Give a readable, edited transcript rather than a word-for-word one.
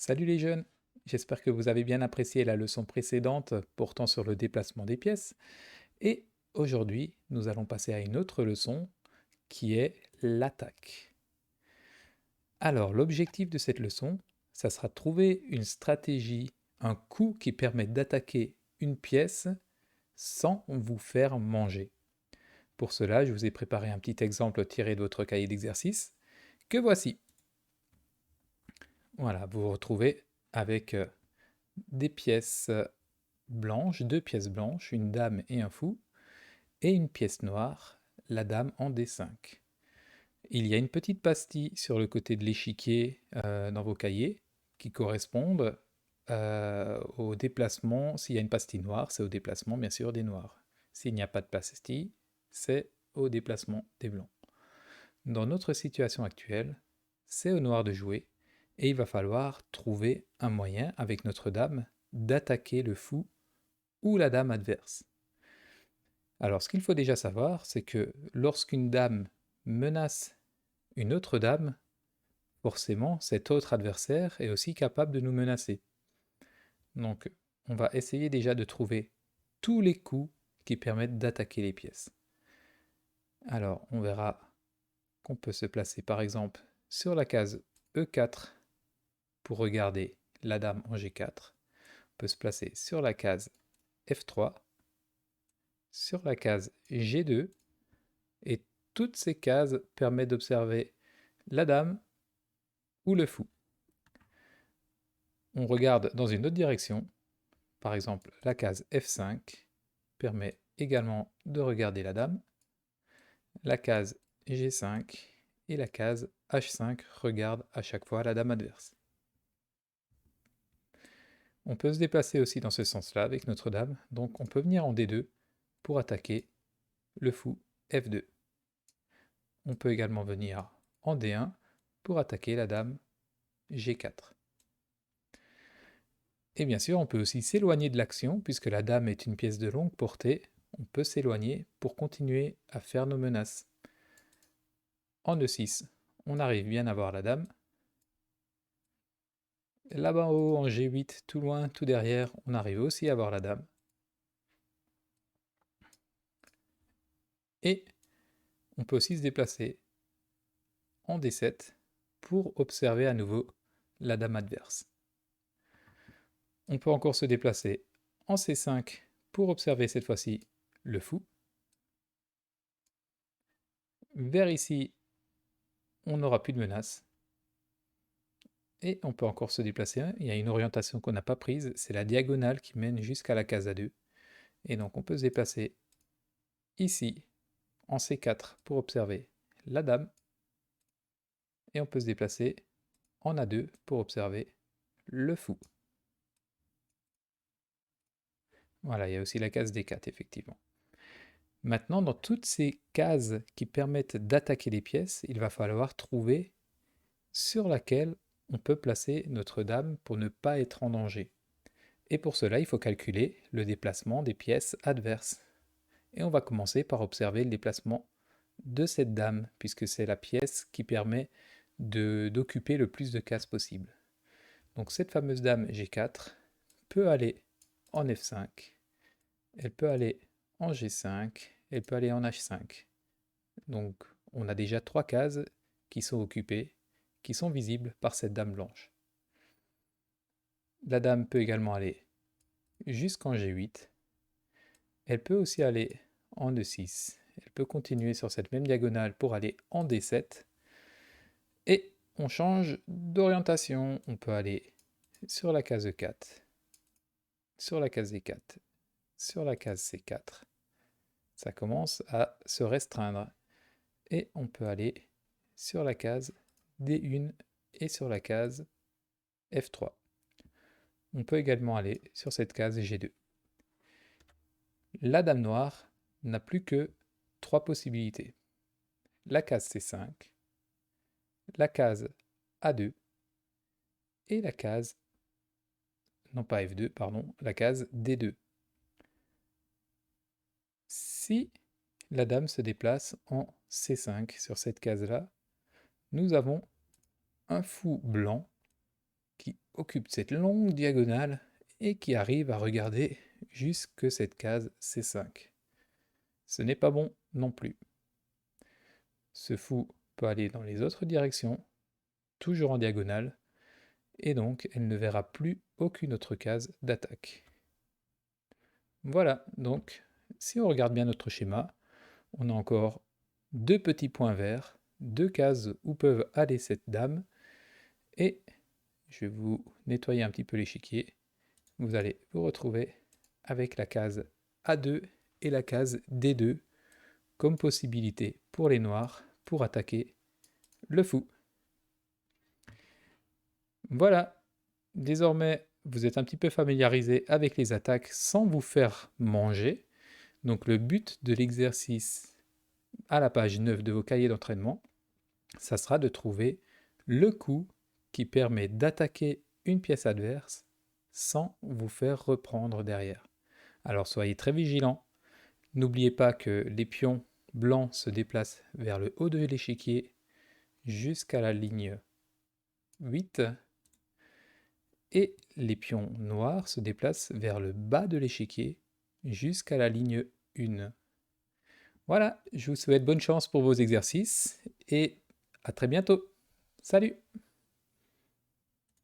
Salut les jeunes, j'espère que vous avez bien apprécié la leçon précédente portant sur le déplacement des pièces. Et aujourd'hui, nous allons passer à une autre leçon qui est l'attaque. Alors, l'objectif de cette leçon, ça sera de trouver une stratégie, un coup qui permet d'attaquer une pièce sans vous faire manger. Pour cela, je vous ai préparé un petit exemple tiré de votre cahier d'exercice que voici. Voilà, vous vous retrouvez avec des pièces blanches, deux pièces blanches, une dame et un fou, et une pièce noire, la dame en D5. Il y a une petite pastille sur le côté de l'échiquier dans vos cahiers qui correspondent au déplacement. S'il y a une pastille noire, c'est au déplacement bien sûr des noirs. S'il n'y a pas de pastille, c'est au déplacement des blancs. Dans notre situation actuelle, c'est au noir de jouer et il va falloir trouver un moyen avec notre dame d'attaquer le fou ou la dame adverse. Alors, ce qu'il faut déjà savoir, c'est que lorsqu'une dame menace une autre dame, forcément, cet autre adversaire est aussi capable de nous menacer. Donc, on va essayer déjà de trouver tous les coups qui permettent d'attaquer les pièces. Alors, on verra qu'on peut se placer par exemple sur la case E4 pour regarder la dame en G4. On peut se placer sur la case F3, sur la case G2, et toutes ces cases permettent d'observer la dame ou le fou. On regarde dans une autre direction, par exemple la case F5 permet également de regarder la dame, la case G5 et la case H5 regarde à chaque fois la dame adverse. On peut se déplacer aussi dans ce sens-là avec notre dame, donc on peut venir en D2 pour attaquer le fou F2. On peut également venir en D1 pour attaquer la dame G4. Et bien sûr, on peut aussi s'éloigner de l'action, puisque la dame est une pièce de longue portée, on peut s'éloigner pour continuer à faire nos menaces. En E6, on arrive bien à voir la dame. Là-bas en haut, en G8, tout loin, tout derrière, on arrive aussi à voir la dame. Et on peut aussi se déplacer en D7 pour observer à nouveau la dame adverse. On peut encore se déplacer en C5 pour observer cette fois-ci le fou. Vers ici, on n'aura plus de menace. Et on peut encore se déplacer. Il y a une orientation qu'on n'a pas prise, c'est la diagonale qui mène jusqu'à la case A2. Et donc on peut se déplacer ici, en C4, pour observer la dame. Et on peut se déplacer en A2 pour observer le fou. Voilà, il y a aussi la case D4, effectivement. Maintenant, dans toutes ces cases qui permettent d'attaquer les pièces, il va falloir trouver sur laquelle on peut placer notre dame pour ne pas être en danger. Et pour cela, il faut calculer le déplacement des pièces adverses. Et on va commencer par observer le déplacement de cette dame, puisque c'est la pièce qui permet d'occuper le plus de cases possible. Donc cette fameuse dame G4 peut aller en F5, elle peut aller en G5, elle peut aller en H5. Donc on a déjà 3 cases qui sont occupées, qui sont visibles par cette dame blanche. La dame peut également aller jusqu'en G8. Elle peut aussi aller en E6. Elle peut continuer sur cette même diagonale pour aller en D7. Et on change d'orientation. On peut aller sur la case E4, sur la case D4, sur la case C4. Ça commence à se restreindre. Et on peut aller sur la case D1 et sur la case F3. On peut également aller sur cette case G2. La dame noire n'a plus que 3 possibilités. La case C5, la case A2 et la case, non pas F2, pardon, la case D2. Si la dame se déplace en C5 sur cette case-là, nous avons un fou blanc qui occupe cette longue diagonale et qui arrive à regarder jusque cette case C5. Ce n'est pas bon non plus. Ce fou peut aller dans les autres directions, toujours en diagonale, et donc elle ne verra plus aucune autre case d'attaque. Voilà, donc si on regarde bien notre schéma, on a encore deux petits points verts, deux cases où peuvent aller cette dame, et je vais vous nettoyer un petit peu l'échiquier. Vous allez vous retrouver avec la case A2 et la case D2 comme possibilité pour les noirs pour attaquer le fou. Voilà, désormais vous êtes un petit peu familiarisé avec les attaques sans vous faire manger. Donc le but de l'exercice à la page 9 de vos cahiers d'entraînement, ça sera de trouver le coup qui permet d'attaquer une pièce adverse sans vous faire reprendre derrière. Alors soyez très vigilants. N'oubliez pas que les pions blancs se déplacent vers le haut de l'échiquier jusqu'à la ligne 8 et les pions noirs se déplacent vers le bas de l'échiquier jusqu'à la ligne 1. Voilà, je vous souhaite bonne chance pour vos exercices et à très bientôt. Salut!